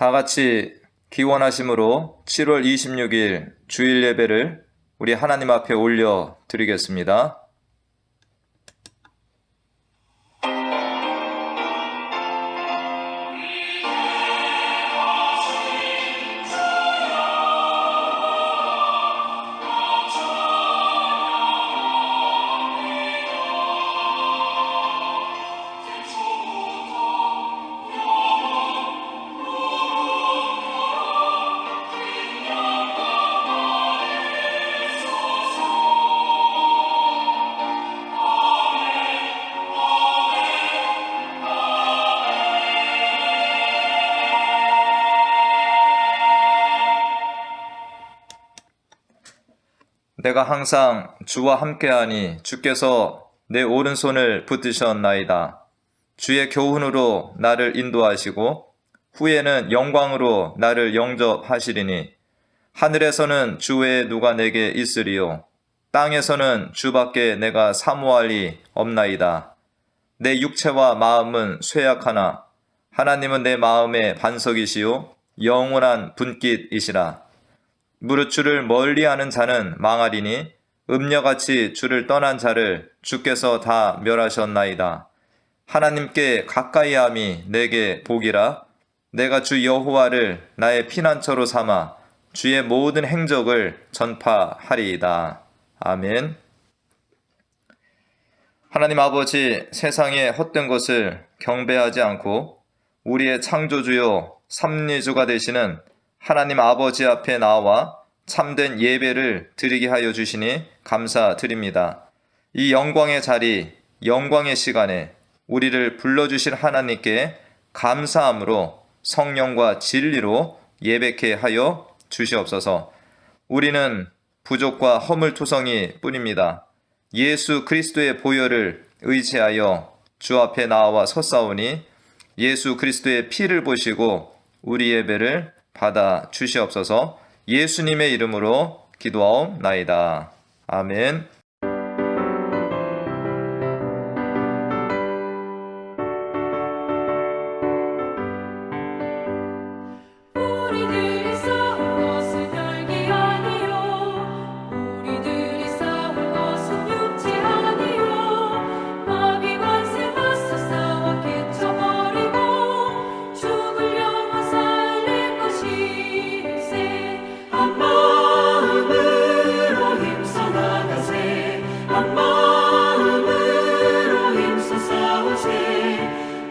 다 같이 기원하심으로 7월 26일 주일 예배를 우리 하나님 앞에 올려 드리겠습니다. 내가 항상 주와 함께하니 주께서 내 오른손을 붙드셨나이다. 주의 교훈으로 나를 인도하시고 후에는 영광으로 나를 영접하시리니 하늘에서는 주 외에 누가 내게 있으리요 땅에서는 주밖에 내가 사모할 리 없나이다. 내 육체와 마음은 쇠약하나 하나님은 내 마음의 반석이시요 영원한 분깃이시라. 무릇 주를 멀리하는 자는 망하리니 음녀같이 주를 떠난 자를 주께서 다 멸하셨나이다. 하나님께 가까이함이 내게 복이라. 내가 주 여호와를 나의 피난처로 삼아 주의 모든 행적을 전파하리이다. 아멘. 하나님 아버지, 세상의 헛된 것을 경배하지 않고 우리의 창조주요 삼리주가 되시는 하나님 아버지 앞에 나와 참된 예배를 드리게 하여 주시니 감사드립니다. 이 영광의 자리, 영광의 시간에 우리를 불러주실 하나님께 감사함으로 성령과 진리로 예배케 하여 주시옵소서. 우리는 부족과 허물투성이 뿐입니다. 예수 그리스도의 보혈을 의지하여 주 앞에 나와 섰사오니 예수 그리스도의 피를 보시고 우리 예배를 받아 주시옵소서. 예수님의 이름으로 기도하옵나이다. 아멘. 우리들이 싸운 것은 혈기 아니요 우리들이 싸운 것은 육체 아니요 마귀 권세 맞서 싸워 깨쳐버리고 죽을 영혼 살릴 것일세. 한 마음으로 힘써 나가세. 한 마음으로 힘써 싸우세.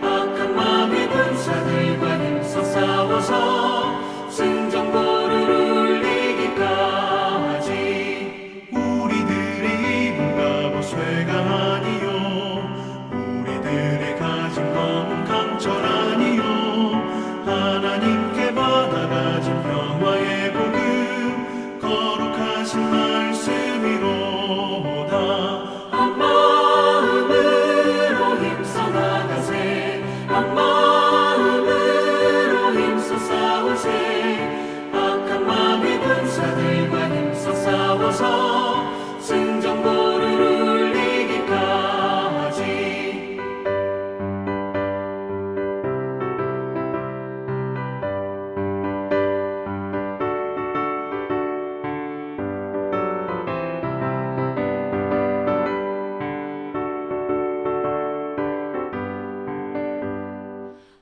악한 마귀 군사들과 힘써 싸워서 승전보를 울리기까지. 우리들의 입은 갑옷 쇠가 아니요 우리들의 가진 검은 강철 아니요 하나님께 받아가진 평화의 복음 거룩하신 말씀이로다. 한 마음으로 힘써 나가세. 한 마음으로 힘써 싸우세. 악한 마귀 군사들과 힘써 싸워서 승전보를 울리기까지.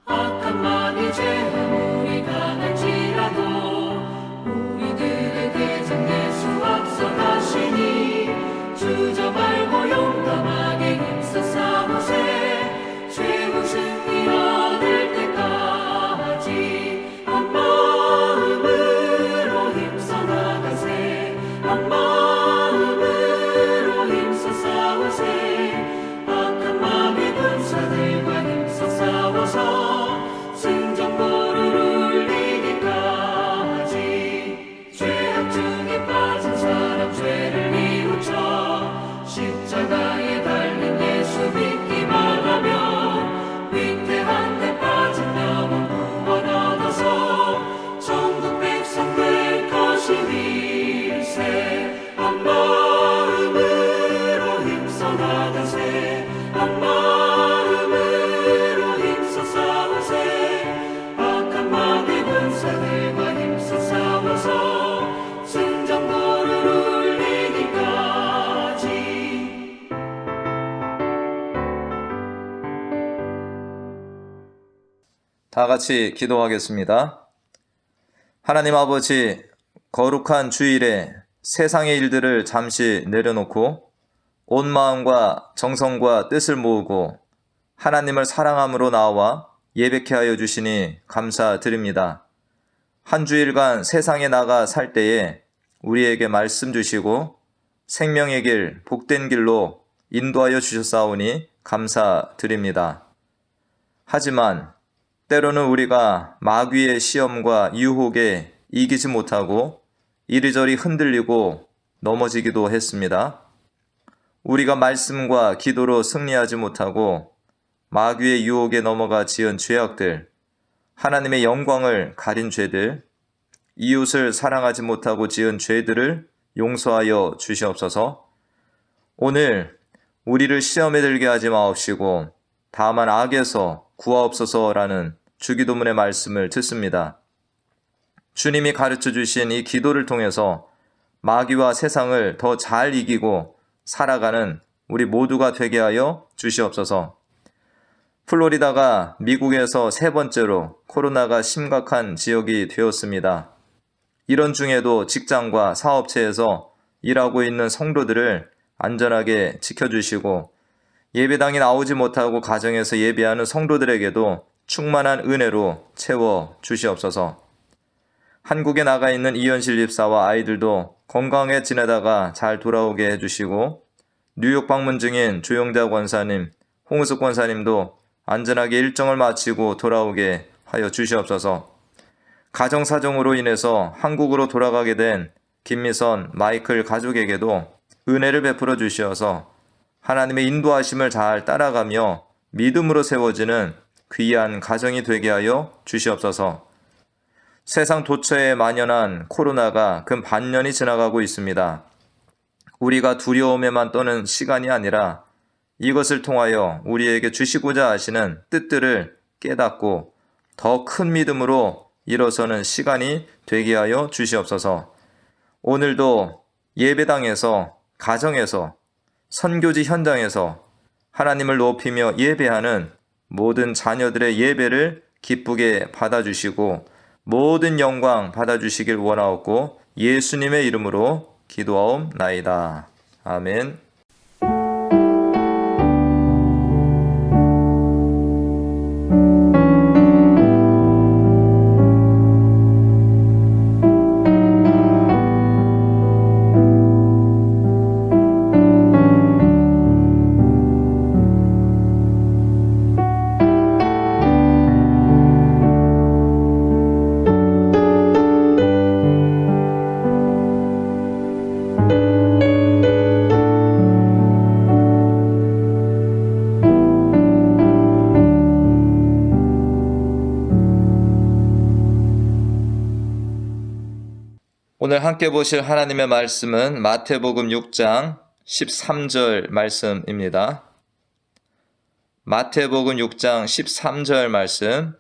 악한 마귀 죄 아무리 강할지라도 우리들의 대장 예수 앞서 가시니 주저 말고 용감하게 힘써 싸우세. 최후 승리 얻을 때까지. 한 마음으로 힘써 나가세. 한 마음으로 힘써 싸우세. 악한 마귀 군사들과 힘써 싸워서 승전보를 다 같이 기도하겠습니다. 하나님 아버지, 거룩한 주일에 세상의 일들을 잠시 내려놓고 온 마음과 정성과 뜻을 모으고 하나님을 사랑함으로 나와 예배케 하여 주시니 감사드립니다. 한 주일간 세상에 나가 살 때에 우리에게 말씀 주시고 생명의 길, 복된 길로 인도하여 주셨사오니 감사드립니다. 하지만 때로는 우리가 마귀의 시험과 유혹에 이기지 못하고 이리저리 흔들리고 넘어지기도 했습니다. 우리가 말씀과 기도로 승리하지 못하고 마귀의 유혹에 넘어가 지은 죄악들, 하나님의 영광을 가린 죄들, 이웃을 사랑하지 못하고 지은 죄들을 용서하여 주시옵소서. 오늘 우리를 시험에 들게 하지 마옵시고 다만 악에서 구하옵소서라는 주기도문의 말씀을 듣습니다. 주님이 가르쳐 주신 이 기도를 통해서 마귀와 세상을 더 잘 이기고 살아가는 우리 모두가 되게 하여 주시옵소서. 플로리다가 미국에서 세 번째로 코로나가 심각한 지역이 되었습니다. 이런 중에도 직장과 사업체에서 일하고 있는 성도들을 안전하게 지켜주시고 예배당에 나오지 못하고 가정에서 예배하는 성도들에게도 충만한 은혜로 채워 주시옵소서. 한국에 나가 있는 이현실 집사와 아이들도 건강하게 지내다가 잘 돌아오게 해주시고 뉴욕 방문 중인 조영자 권사님, 홍우숙 권사님도 안전하게 일정을 마치고 돌아오게 하여 주시옵소서. 가정사정으로 인해서 한국으로 돌아가게 된 김미선, 마이클 가족에게도 은혜를 베풀어 주시어서 하나님의 인도하심을 잘 따라가며 믿음으로 세워지는 귀한 가정이 되게 하여 주시옵소서. 세상 도처에 만연한 코로나가 근 반년이 지나가고 있습니다. 우리가 두려움에만 떠는 시간이 아니라 이것을 통하여 우리에게 주시고자 하시는 뜻들을 깨닫고 더 큰 믿음으로 일어서는 시간이 되게 하여 주시옵소서. 오늘도 예배당에서, 가정에서, 선교지 현장에서 하나님을 높이며 예배하는 모든 자녀들의 예배를 기쁘게 받아주시고 모든 영광 받아주시길 원하옵고 예수님의 이름으로 기도하옵나이다. 아멘. 오늘 함께 보실 하나님의 말씀은 마태복음 6장 13절 말씀입니다. 마태복음 6장 13절 말씀,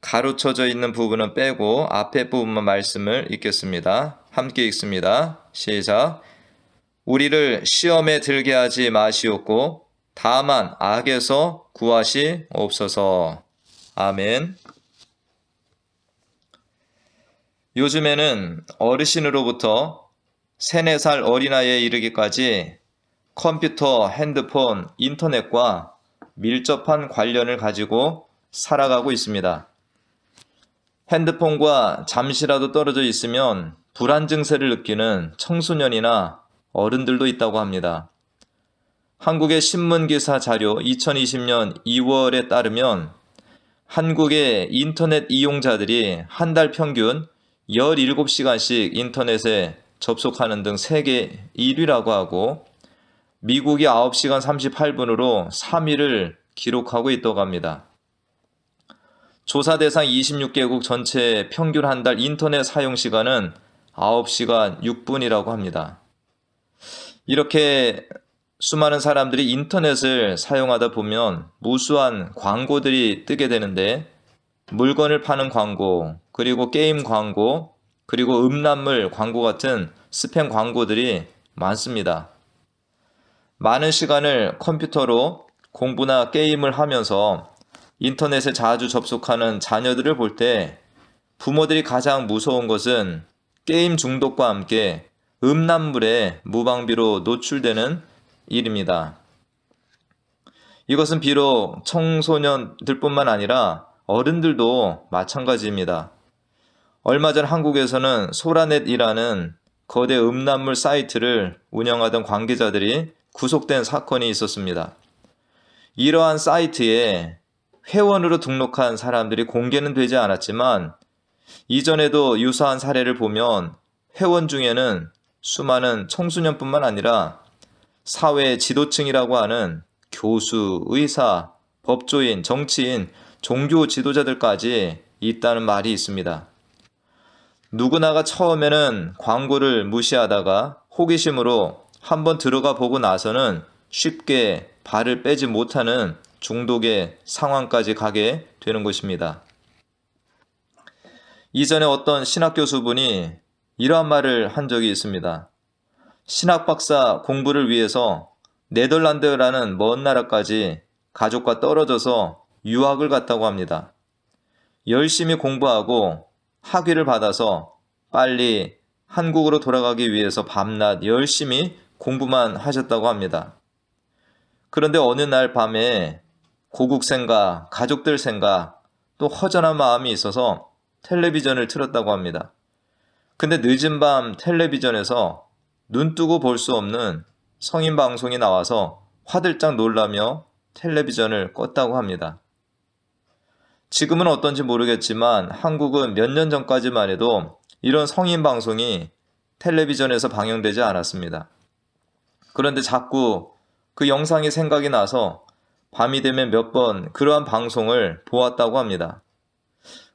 가로쳐져 있는 부분은 빼고 앞에 부분만 말씀을 읽겠습니다. 함께 읽습니다. 시작. 우리를 시험에 들게 하지 마시옵고 다만 악에서 구하시옵소서. 아멘. 요즘에는 어르신으로부터 3, 4살 어린아이에 이르기까지 컴퓨터, 핸드폰, 인터넷과 밀접한 관련을 가지고 살아가고 있습니다. 핸드폰과 잠시라도 떨어져 있으면 불안 증세를 느끼는 청소년이나 어른들도 있다고 합니다. 한국의 신문기사 자료 2020년 2월에 따르면 한국의 인터넷 이용자들이 한 달 평균 17시간씩 인터넷에 접속하는 등 세계 1위라고 하고 미국이 9시간 38분으로 3위를 기록하고 있다고 합니다. 조사 대상 26개국 전체 평균 한 달 인터넷 사용 시간은 9시간 6분이라고 합니다. 이렇게 수많은 사람들이 인터넷을 사용하다 보면 무수한 광고들이 뜨게 되는데 물건을 파는 광고, 그리고 게임 광고, 그리고 음란물 광고 같은 스팸 광고들이 많습니다. 많은 시간을 컴퓨터로 공부나 게임을 하면서 인터넷에 자주 접속하는 자녀들을 볼 때 부모들이 가장 무서운 것은 게임 중독과 함께 음란물에 무방비로 노출되는 일입니다. 이것은 비록 청소년들뿐만 아니라 어른들도 마찬가지입니다. 얼마 전 한국에서는 소라넷이라는 거대 음란물 사이트를 운영하던 관계자들이 구속된 사건이 있었습니다. 이러한 사이트에 회원으로 등록한 사람들이 공개는 되지 않았지만 이전에도 유사한 사례를 보면 회원 중에는 수많은 청소년뿐만 아니라 사회 지도층이라고 하는 교수, 의사, 법조인, 정치인, 종교 지도자들까지 있다는 말이 있습니다. 누구나가 처음에는 광고를 무시하다가 호기심으로 한번 들어가 보고 나서는 쉽게 발을 빼지 못하는 중독의 상황까지 가게 되는 것입니다. 이전에 어떤 신학 교수분이 이러한 말을 한 적이 있습니다. 신학 박사 공부를 위해서 네덜란드라는 먼 나라까지 가족과 떨어져서 유학을 갔다고 합니다. 열심히 공부하고 학위를 받아서 빨리 한국으로 돌아가기 위해서 밤낮 열심히 공부만 하셨다고 합니다. 그런데 어느 날 밤에 고국 생각, 가족들 생각, 또 허전한 마음이 있어서 텔레비전을 틀었다고 합니다. 근데 늦은 밤 텔레비전에서 눈 뜨고 볼 수 없는 성인 방송이 나와서 화들짝 놀라며 텔레비전을 껐다고 합니다. 지금은 어떤지 모르겠지만 한국은 몇 년 전까지만 해도 이런 성인 방송이 텔레비전에서 방영되지 않았습니다. 그런데 자꾸 그 영상이 생각이 나서 밤이 되면 몇 번 그러한 방송을 보았다고 합니다.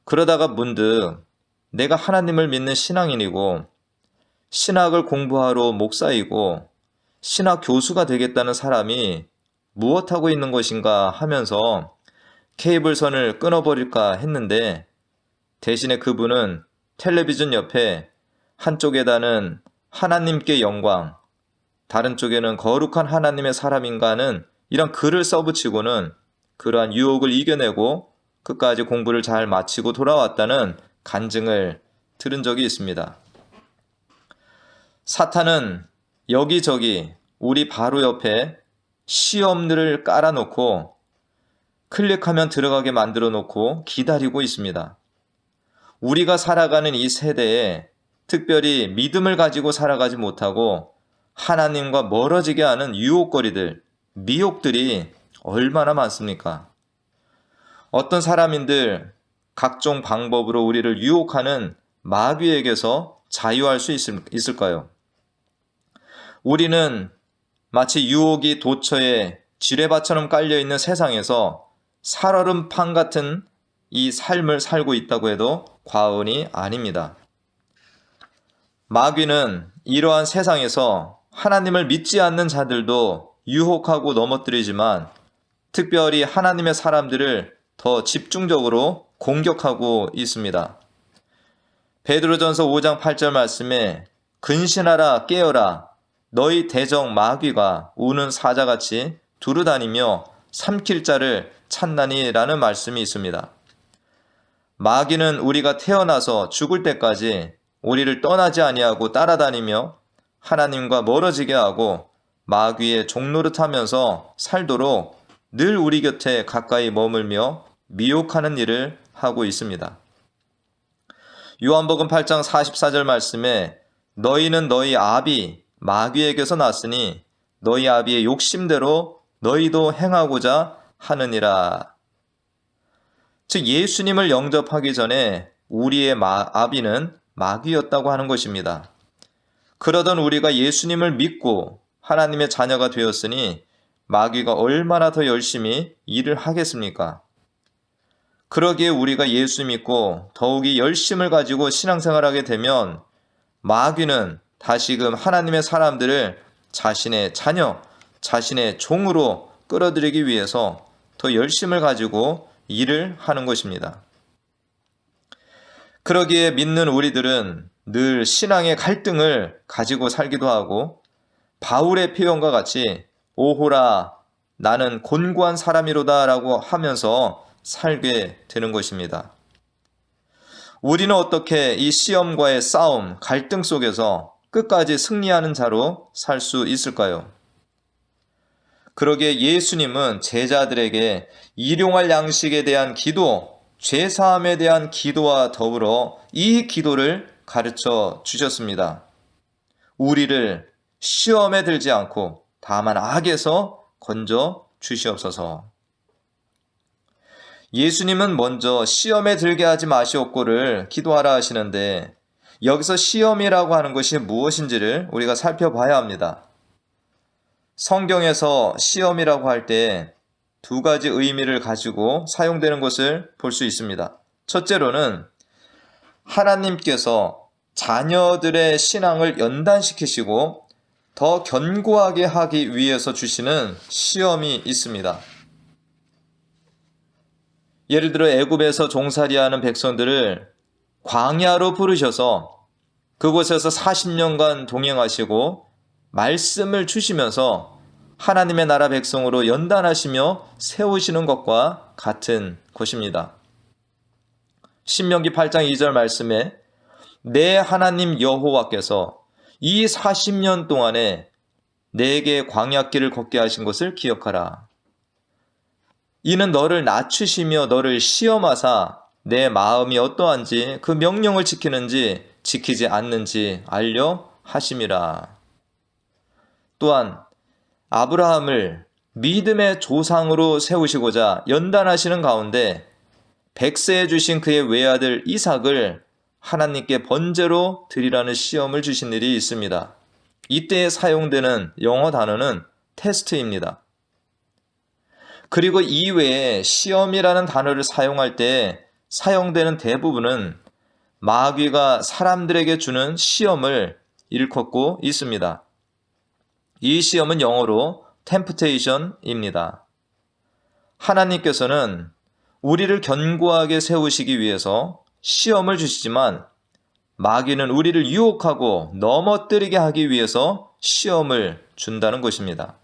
그러다가 문득 내가 하나님을 믿는 신앙인이고 신학을 공부하러 목사이고 신학 교수가 되겠다는 사람이 무엇하고 있는 것인가 하면서 케이블선을 끊어버릴까 했는데 대신에 그분은 텔레비전 옆에 한쪽에다는 하나님께 영광, 다른 쪽에는 거룩한 하나님의 사람인가 하는 이런 글을 써붙이고는 그러한 유혹을 이겨내고 끝까지 공부를 잘 마치고 돌아왔다는 간증을 들은 적이 있습니다. 사탄은 여기저기 우리 바로 옆에 시험들을 깔아놓고 클릭하면 들어가게 만들어 놓고 기다리고 있습니다. 우리가 살아가는 이 세대에 특별히 믿음을 가지고 살아가지 못하고 하나님과 멀어지게 하는 유혹거리들, 미혹들이 얼마나 많습니까? 어떤 사람인들 각종 방법으로 우리를 유혹하는 마귀에게서 자유할 수 있을까요? 우리는 마치 유혹이 도처에 지뢰밭처럼 깔려있는 세상에서 살얼음판 같은 이 삶을 살고 있다고 해도 과언이 아닙니다. 마귀는 이러한 세상에서 하나님을 믿지 않는 자들도 유혹하고 넘어뜨리지만 특별히 하나님의 사람들을 더 집중적으로 공격하고 있습니다. 베드로전서 5장 8절 말씀에 근신하라 깨어라 너희 대적 마귀가 우는 사자같이 두루다니며 삼킬 자를 찾나니 라는 말씀이 있습니다. 마귀는 우리가 태어나서 죽을 때까지 우리를 떠나지 아니하고 따라다니며 하나님과 멀어지게 하고 마귀의 종노릇하면서 살도록 늘 우리 곁에 가까이 머물며 미혹하는 일을 하고 있습니다. 요한복음 8장 44절 말씀에 너희는 너희 아비 마귀에게서 났으니 너희 아비의 욕심대로 너희도 행하고자 하느니라. 즉 예수님을 영접하기 전에 우리의 아비는 마귀였다고 하는 것입니다. 그러던 우리가 예수님을 믿고 하나님의 자녀가 되었으니 마귀가 얼마나 더 열심히 일을 하겠습니까? 그러기에 우리가 예수 믿고 더욱이 열심을 가지고 신앙생활하게 되면 마귀는 다시금 하나님의 사람들을 자신의 자녀, 자신의 종으로 끌어들이기 위해서 더 열심을 가지고 일을 하는 것입니다. 그러기에 믿는 우리들은 늘 신앙의 갈등을 가지고 살기도 하고 바울의 표현과 같이 오호라 나는 곤고한 사람이로다 라고 하면서 살게 되는 것입니다. 우리는 어떻게 이 시험과의 싸움, 갈등 속에서 끝까지 승리하는 자로 살 수 있을까요? 그러기에 예수님은 제자들에게 일용할 양식에 대한 기도, 죄사함에 대한 기도와 더불어 이 기도를 가르쳐 주셨습니다. 우리를 시험에 들지 않고 다만 악에서 건져 주시옵소서. 예수님은 먼저 시험에 들게 하지 마시옵고를 기도하라 하시는데, 여기서 시험이라고 하는 것이 무엇인지를 우리가 살펴봐야 합니다. 성경에서 시험이라고 할 때 두 가지 의미를 가지고 사용되는 것을 볼 수 있습니다. 첫째로는 하나님께서 자녀들의 신앙을 연단시키시고 더 견고하게 하기 위해서 주시는 시험이 있습니다. 예를 들어 애굽에서 종살이하는 백성들을 광야로 부르셔서 그곳에서 40년간 동행하시고 말씀을 주시면서 하나님의 나라 백성으로 연단하시며 세우시는 것과 같은 것입니다. 신명기 8장 2절 말씀에 내 하나님 여호와께서 이 40년 동안에 내게 광야길을 걷게 하신 것을 기억하라. 이는 너를 낮추시며 너를 시험하사 내 마음이 어떠한지 그 명령을 지키는지 지키지 않는지 알려 하심이라. 또한 아브라함을 믿음의 조상으로 세우시고자 연단하시는 가운데 100세에 주신 그의 외아들 이삭을 하나님께 번제로 드리라는 시험을 주신 일이 있습니다. 이때에 사용되는 영어 단어는 테스트입니다. 그리고 이외에 시험이라는 단어를 사용할 때 사용되는 대부분은 마귀가 사람들에게 주는 시험을 일컫고 있습니다. 이 시험은 영어로 temptation입니다. 하나님께서는 우리를 견고하게 세우시기 위해서 시험을 주시지만 마귀는 우리를 유혹하고 넘어뜨리게 하기 위해서 시험을 준다는 것입니다.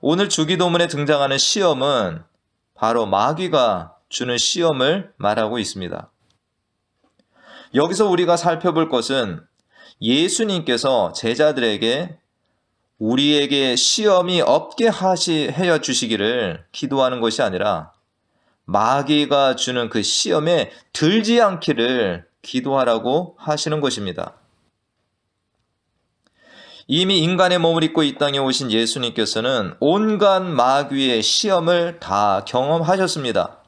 오늘 주기도문에 등장하는 시험은 바로 마귀가 주는 시험을 말하고 있습니다. 여기서 우리가 살펴볼 것은 예수님께서 제자들에게 우리에게 시험이 없게 하여 주시기를 기도하는 것이 아니라 마귀가 주는 그 시험에 들지 않기를 기도하라고 하시는 것입니다. 이미 인간의 몸을 입고 이 땅에 오신 예수님께서는 온갖 마귀의 시험을 다 경험하셨습니다.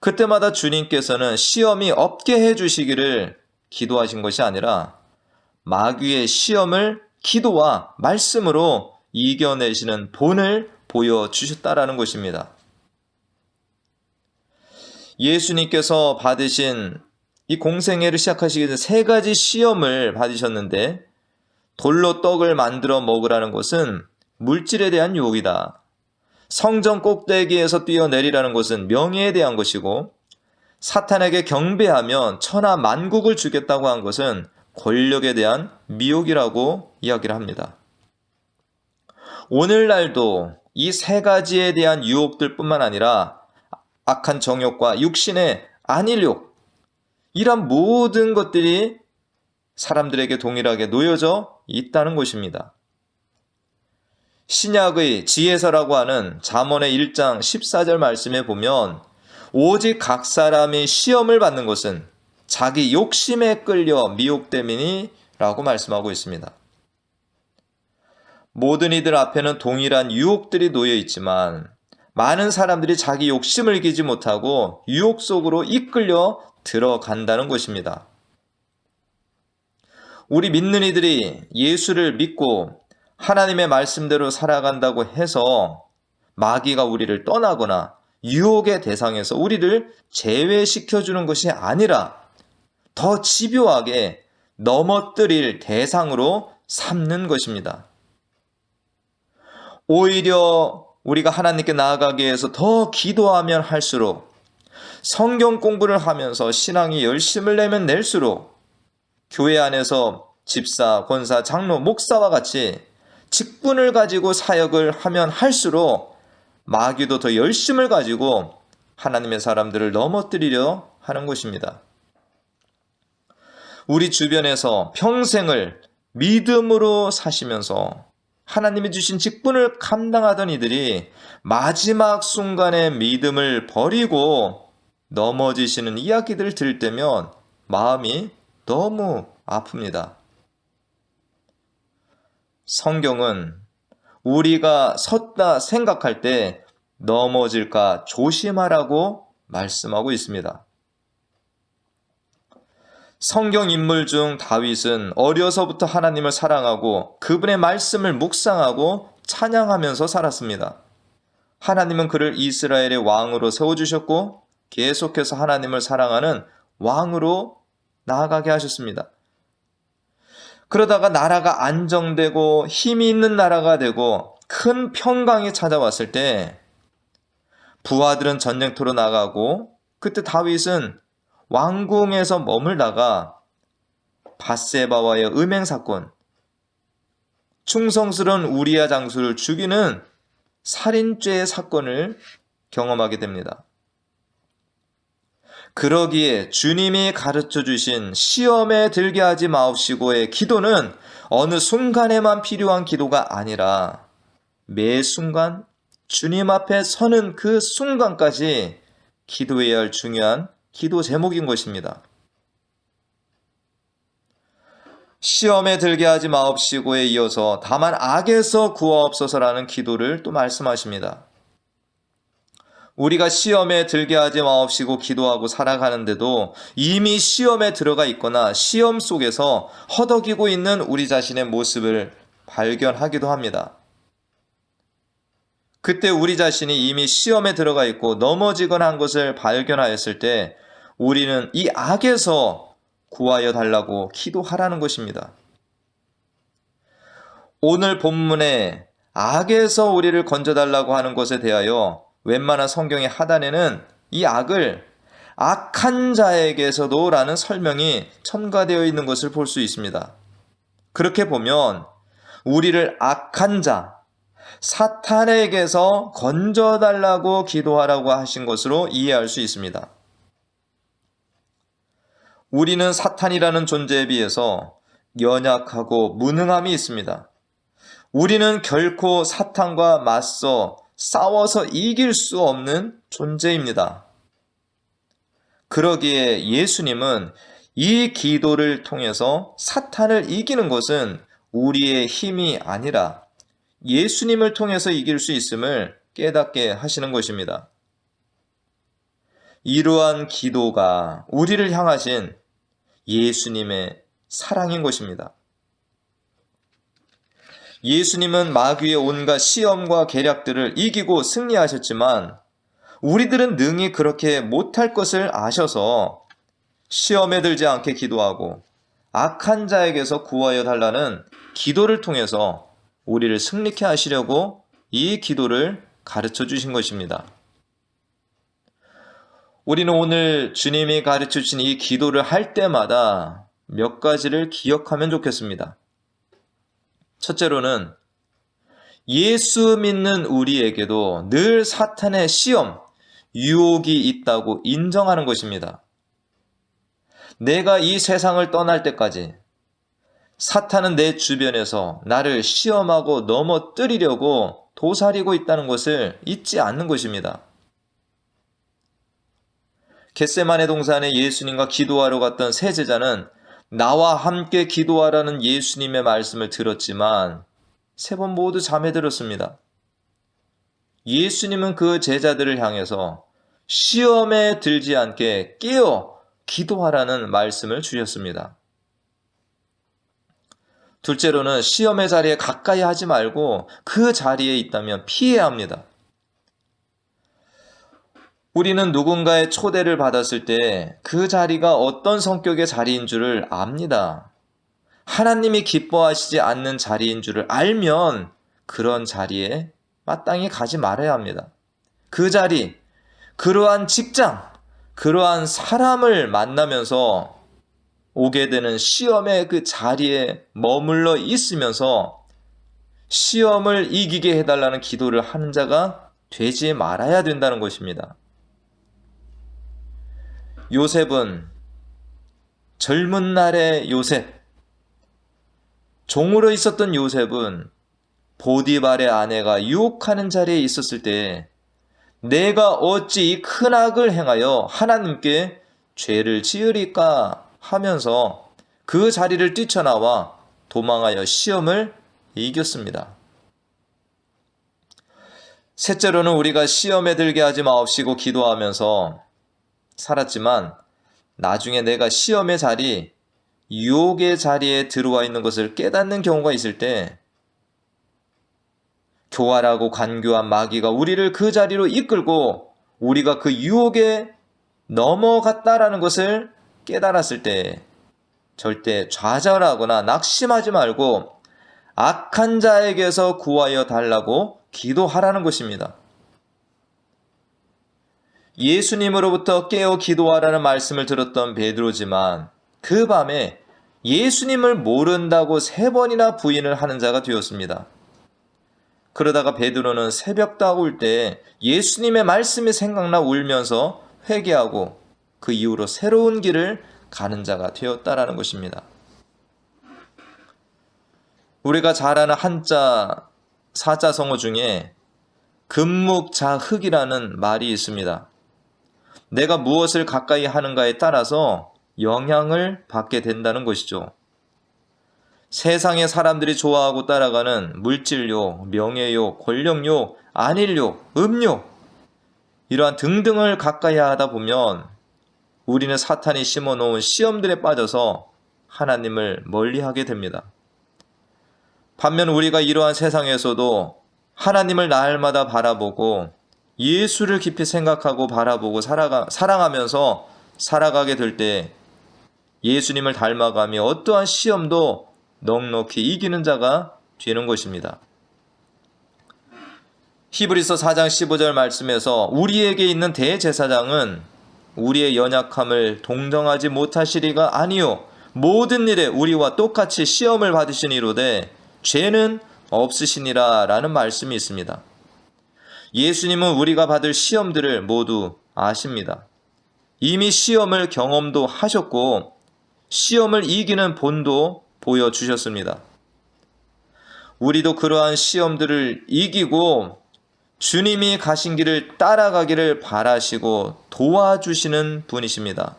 그때마다 주님께서는 시험이 없게 해주시기를 기도하신 것이 아니라 마귀의 시험을 기도와 말씀으로 이겨내시는 본을 보여주셨다라는 것입니다. 예수님께서 받으신 이 공생애를 시작하시기 전에 3가지 시험을 받으셨는데, 돌로 떡을 만들어 먹으라는 것은 물질에 대한 유혹이다. 성전 꼭대기에서 뛰어내리라는 것은 명예에 대한 것이고, 사탄에게 경배하면 천하 만국을 주겠다고 한 것은 권력에 대한 미혹이라고 이야기를 합니다. 오늘날도 이 3가지에 대한 유혹들 뿐만 아니라 악한 정욕과 육신의 안일욕, 이런 모든 것들이 사람들에게 동일하게 놓여져 있다는 것입니다. 신약의 지혜서라고 하는 잠언의 1장 14절 말씀에 보면 오직 각 사람이 시험을 받는 것은 자기 욕심에 끌려 미혹됨이니 라고 말씀하고 있습니다. 모든 이들 앞에는 동일한 유혹들이 놓여 있지만 많은 사람들이 자기 욕심을 이기지 못하고 유혹 속으로 이끌려 들어간다는 것입니다. 우리 믿는 이들이 예수를 믿고 하나님의 말씀대로 살아간다고 해서 마귀가 우리를 떠나거나 유혹의 대상에서 우리를 제외시켜주는 것이 아니라 더 집요하게 넘어뜨릴 대상으로 삼는 것입니다. 오히려 우리가 하나님께 나아가기 위해서 더 기도하면 할수록, 성경 공부를 하면서 신앙이 열심을 내면 낼수록, 교회 안에서 집사, 권사, 장로, 목사와 같이 직분을 가지고 사역을 하면 할수록 마귀도 더 열심을 가지고 하나님의 사람들을 넘어뜨리려 하는 것입니다. 우리 주변에서 평생을 믿음으로 사시면서 하나님이 주신 직분을 감당하던 이들이 마지막 순간에 믿음을 버리고 넘어지시는 이야기들을 들을 때면 마음이 너무 아픕니다. 성경은 우리가 섰다 생각할 때 넘어질까 조심하라고 말씀하고 있습니다. 성경 인물 중 다윗은 어려서부터 하나님을 사랑하고 그분의 말씀을 묵상하고 찬양하면서 살았습니다. 하나님은 그를 이스라엘의 왕으로 세워주셨고 계속해서 하나님을 사랑하는 왕으로 나아가게 하셨습니다. 그러다가 나라가 안정되고 힘이 있는 나라가 되고 큰 평강이 찾아왔을 때 부하들은 전쟁터로 나가고 그때 다윗은 왕궁에서 머물다가 밧세바와의 음행 사건, 충성스러운 우리야 장수를 죽이는 살인죄의 사건을 경험하게 됩니다. 그러기에 주님이 가르쳐 주신 시험에 들게 하지 마옵시고의 기도는 어느 순간에만 필요한 기도가 아니라 매 순간 주님 앞에 서는 그 순간까지 기도해야 할 중요한 기도 제목인 것입니다. 시험에 들게 하지 마옵시고에 이어서 다만 악에서 구하옵소서라는 기도를 또 말씀하십니다. 우리가 시험에 들게 하지 마옵시고 기도하고 살아가는데도 이미 시험에 들어가 있거나 시험 속에서 허덕이고 있는 우리 자신의 모습을 발견하기도 합니다. 그때 우리 자신이 이미 시험에 들어가 있고 넘어지거나 한 것을 발견하였을 때 우리는 이 악에서 구하여 달라고 기도하라는 것입니다. 오늘 본문에 악에서 우리를 건져달라고 하는 것에 대하여 웬만한 성경의 하단에는 이 악을 악한 자에게서도 라는 설명이 첨가되어 있는 것을 볼 수 있습니다. 그렇게 보면 우리를 악한 자, 사탄에게서 건져달라고 기도하라고 하신 것으로 이해할 수 있습니다. 우리는 사탄이라는 존재에 비해서 연약하고 무능함이 있습니다. 우리는 결코 사탄과 맞서 싸워서 이길 수 없는 존재입니다. 그러기에 예수님은 이 기도를 통해서 사탄을 이기는 것은 우리의 힘이 아니라 예수님을 통해서 이길 수 있음을 깨닫게 하시는 것입니다. 이러한 기도가 우리를 향하신 예수님의 사랑인 것입니다. 예수님은 마귀의 온갖 시험과 계략들을 이기고 승리하셨지만 우리들은 능히 그렇게 못할 것을 아셔서 시험에 들지 않게 기도하고 악한 자에게서 구하여 달라는 기도를 통해서 우리를 승리케 하시려고 이 기도를 가르쳐 주신 것입니다. 우리는 오늘 주님이 가르쳐 주신 이 기도를 할 때마다 몇 가지를 기억하면 좋겠습니다. 첫째로는 예수 믿는 우리에게도 늘 사탄의 시험, 유혹이 있다고 인정하는 것입니다. 내가 이 세상을 떠날 때까지 사탄은 내 주변에서 나를 시험하고 넘어뜨리려고 도사리고 있다는 것을 잊지 않는 것입니다. 겟세마네 동산에 예수님과 기도하러 갔던 세 제자는 나와 함께 기도하라는 예수님의 말씀을 들었지만 세 번 모두 잠에 들었습니다. 예수님은 그 제자들을 향해서 시험에 들지 않게 깨어 기도하라는 말씀을 주셨습니다. 둘째로는 시험의 자리에 가까이 하지 말고 그 자리에 있다면 피해야 합니다. 우리는 누군가의 초대를 받았을 때 그 자리가 어떤 성격의 자리인 줄을 압니다. 하나님이 기뻐하시지 않는 자리인 줄을 알면 그런 자리에 마땅히 가지 말아야 합니다. 그 자리, 그러한 직장, 그러한 사람을 만나면서 오게 되는 시험의 그 자리에 머물러 있으면서 시험을 이기게 해달라는 기도를 하는 자가 되지 말아야 된다는 것입니다. 요셉은 젊은 날의 요셉, 종으로 있었던 요셉은 보디발의 아내가 유혹하는 자리에 있었을 때 내가 어찌 이 큰 악을 행하여 하나님께 죄를 지으리까 하면서 그 자리를 뛰쳐나와 도망하여 시험을 이겼습니다. 셋째로는 우리가 시험에 들게 하지 마옵시고 기도하면서 살았지만 나중에 내가 시험의 자리, 유혹의 자리에 들어와 있는 것을 깨닫는 경우가 있을 때 교활하고 간교한 마귀가 우리를 그 자리로 이끌고 우리가 그 유혹에 넘어갔다라는 것을 깨달았을 때 절대 좌절하거나 낙심하지 말고 악한 자에게서 구하여 달라고 기도하라는 것입니다. 예수님으로부터 깨어 기도하라는 말씀을 들었던 베드로지만 그 밤에 예수님을 모른다고 3번이나 부인을 하는 자가 되었습니다. 그러다가 베드로는 새벽다고 울 때 예수님의 말씀이 생각나 울면서 회개하고 그 이후로 새로운 길을 가는 자가 되었다라는 것입니다. 우리가 잘 아는 한자 사자성어 중에 금묵자흑이라는 말이 있습니다. 내가 무엇을 가까이 하는가에 따라서 영향을 받게 된다는 것이죠. 세상의 사람들이 좋아하고 따라가는 물질욕, 명예욕, 권력욕, 안일욕, 음욕 이러한 등등을 가까이 하다 보면 우리는 사탄이 심어놓은 시험들에 빠져서 하나님을 멀리하게 됩니다. 반면 우리가 이러한 세상에서도 하나님을 날마다 바라보고 예수를 깊이 생각하고 바라보고 사랑하면서 살아가게 될 때 예수님을 닮아가며 어떠한 시험도 넉넉히 이기는 자가 되는 것입니다. 히브리서 4장 15절 말씀에서 우리에게 있는 대제사장은 우리의 연약함을 동정하지 못하시리가 아니요 모든 일에 우리와 똑같이 시험을 받으시니로되 죄는 없으시니라 라는 말씀이 있습니다. 예수님은 우리가 받을 시험들을 모두 아십니다. 이미 시험을 경험도 하셨고 시험을 이기는 본도 보여주셨습니다. 우리도 그러한 시험들을 이기고 주님이 가신 길을 따라가기를 바라시고 도와주시는 분이십니다.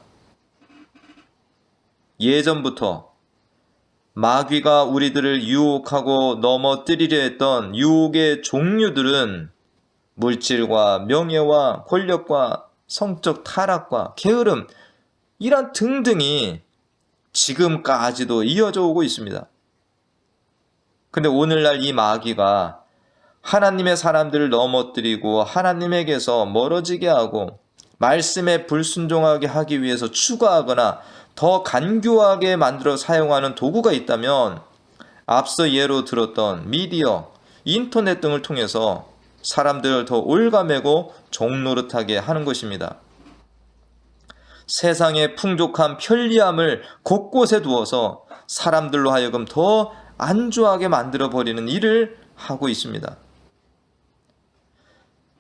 예전부터 마귀가 우리들을 유혹하고 넘어뜨리려 했던 유혹의 종류들은 물질과 명예와 권력과 성적 타락과 게으름 이런 등등이 지금까지도 이어져 오고 있습니다. 근데 오늘날 이 마귀가 하나님의 사람들을 넘어뜨리고 하나님에게서 멀어지게 하고 말씀에 불순종하게 하기 위해서 추구하거나 더 간교하게 만들어 사용하는 도구가 있다면 앞서 예로 들었던 미디어, 인터넷 등을 통해서 사람들을 더 올가매고 종노릇하게 하는 것입니다. 세상의 풍족한 편리함을 곳곳에 두어서 사람들로 하여금 더 안주하게 만들어버리는 일을 하고 있습니다.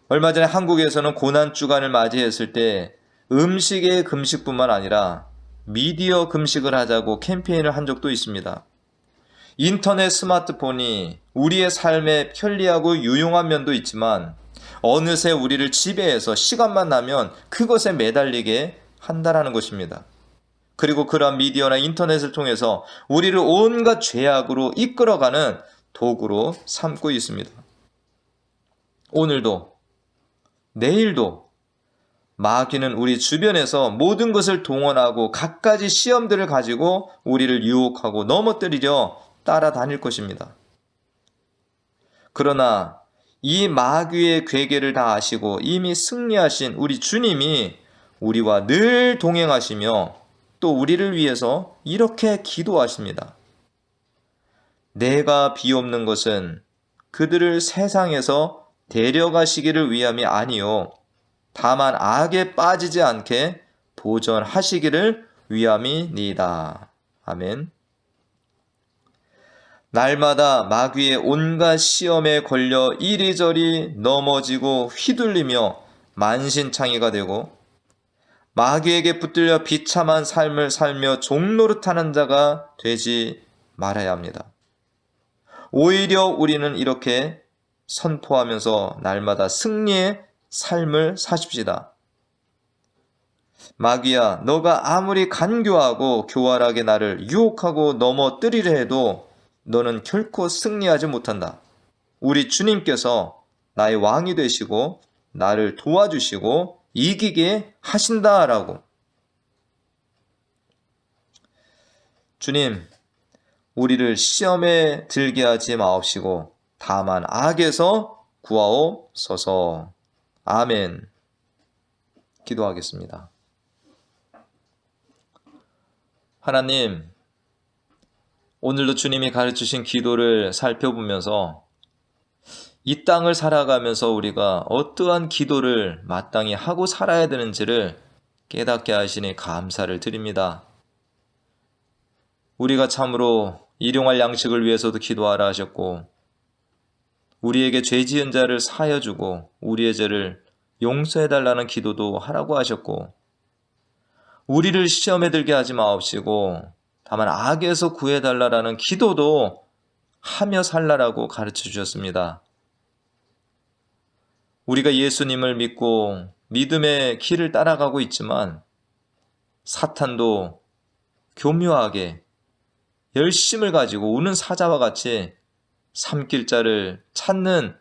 얼마 전에 한국에서는 고난주간을 맞이했을 때 음식의 금식뿐만 아니라 미디어 금식을 하자고 캠페인을 한 적도 있습니다. 인터넷 스마트폰이 우리의 삶에 편리하고 유용한 면도 있지만 어느새 우리를 지배해서 시간만 나면 그것에 매달리게 한다라는 것입니다. 그리고 그러한 미디어나 인터넷을 통해서 우리를 온갖 죄악으로 이끌어가는 도구로 삼고 있습니다. 오늘도 내일도 마귀는 우리 주변에서 모든 것을 동원하고 갖가지 시험들을 가지고 우리를 유혹하고 넘어뜨리려 따라다닐 것입니다. 그러나 이 마귀의 괴계를 다 아시고 이미 승리하신 우리 주님이 우리와 늘 동행하시며 또 우리를 위해서 이렇게 기도하십니다. 내가 비옵는 것은 그들을 세상에서 데려가시기를 위함이 아니요 다만 악에 빠지지 않게 보전하시기를 위함이니이다. 아멘. 날마다 마귀의 온갖 시험에 걸려 이리저리 넘어지고 휘둘리며 만신창이가 되고 마귀에게 붙들려 비참한 삶을 살며 종노릇하는 자가 되지 말아야 합니다. 오히려 우리는 이렇게 선포하면서 날마다 승리의 삶을 사십시다. 마귀야, 너가 아무리 간교하고 교활하게 나를 유혹하고 넘어뜨리려 해도 너는 결코 승리하지 못한다. 우리 주님께서 나의 왕이 되시고 나를 도와주시고 이기게 하신다라고. 주님, 우리를 시험에 들게 하지 마옵시고 다만 악에서 구하옵소서. 아멘. 기도하겠습니다. 하나님, 오늘도 주님이 가르치신 기도를 살펴보면서 이 땅을 살아가면서 우리가 어떠한 기도를 마땅히 하고 살아야 되는지를 깨닫게 하시니 감사를 드립니다. 우리가 참으로 일용할 양식을 위해서도 기도하라 하셨고, 우리에게 죄 지은 자를 사하여주고 우리의 죄를 용서해달라는 기도도 하라고 하셨고, 우리를 시험에 들게 하지 마옵시고 다만 악에서 구해달라는 기도도 하며 살라라고 가르쳐 주셨습니다. 우리가 예수님을 믿고 믿음의 길을 따라가고 있지만 사탄도 교묘하게 열심을 가지고 우는 사자와 같이 삼킬자를 찾는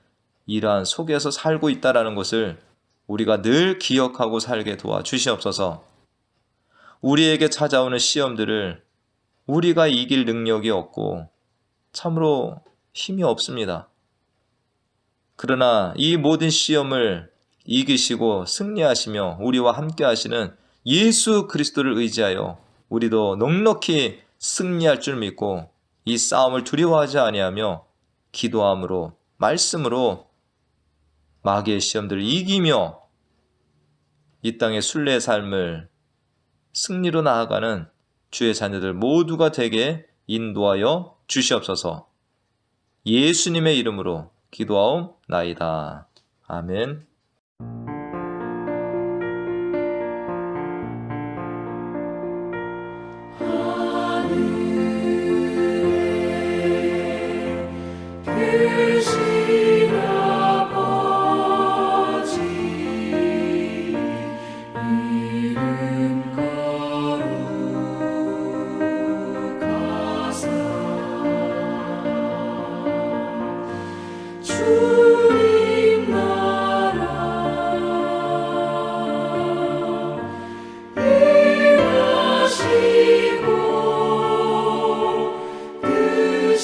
이러한 속에서 살고 있다는 것을 우리가 늘 기억하고 살게 도와주시옵소서. 우리에게 찾아오는 시험들을 우리가 이길 능력이 없고 참으로 힘이 없습니다. 그러나 이 모든 시험을 이기시고 승리하시며 우리와 함께 하시는 예수 그리스도를 의지하여 우리도 넉넉히 승리할 줄 믿고 이 싸움을 두려워하지 아니하며 기도함으로 말씀으로 마귀의 시험들을 이기며 이 땅의 순례의 삶을 승리로 나아가는 주의 자녀들 모두가 되게 인도하여 주시옵소서. 예수님의 이름으로 기도하옵나이다. 아멘. 계신 아버지 이름 거룩하사 주님 나라 일하시고 뜻이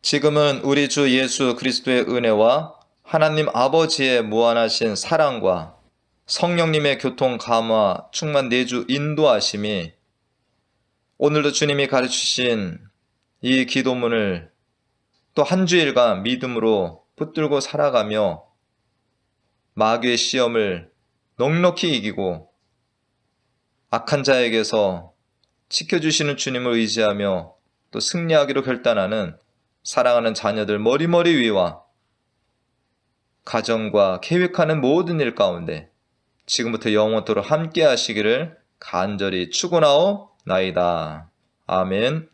지금은 우리 주 예수 그리스도의 은혜와 하나님 아버지의 무한하신 사랑과 성령님의 교통 감화 충만 내주 인도하심이 오늘도 주님이 가르치신 이 기도문을 또 한 주일간 믿음으로 붙들고 살아가며 마귀의 시험을 넉넉히 이기고 악한 자에게서 지켜주시는 주님을 의지하며 또 승리하기로 결단하는 사랑하는 자녀들 머리머리 위와 가정과 계획하는 모든 일 가운데 지금부터 영원토록 함께 하시기를 간절히 축원하옵나이다. 아멘.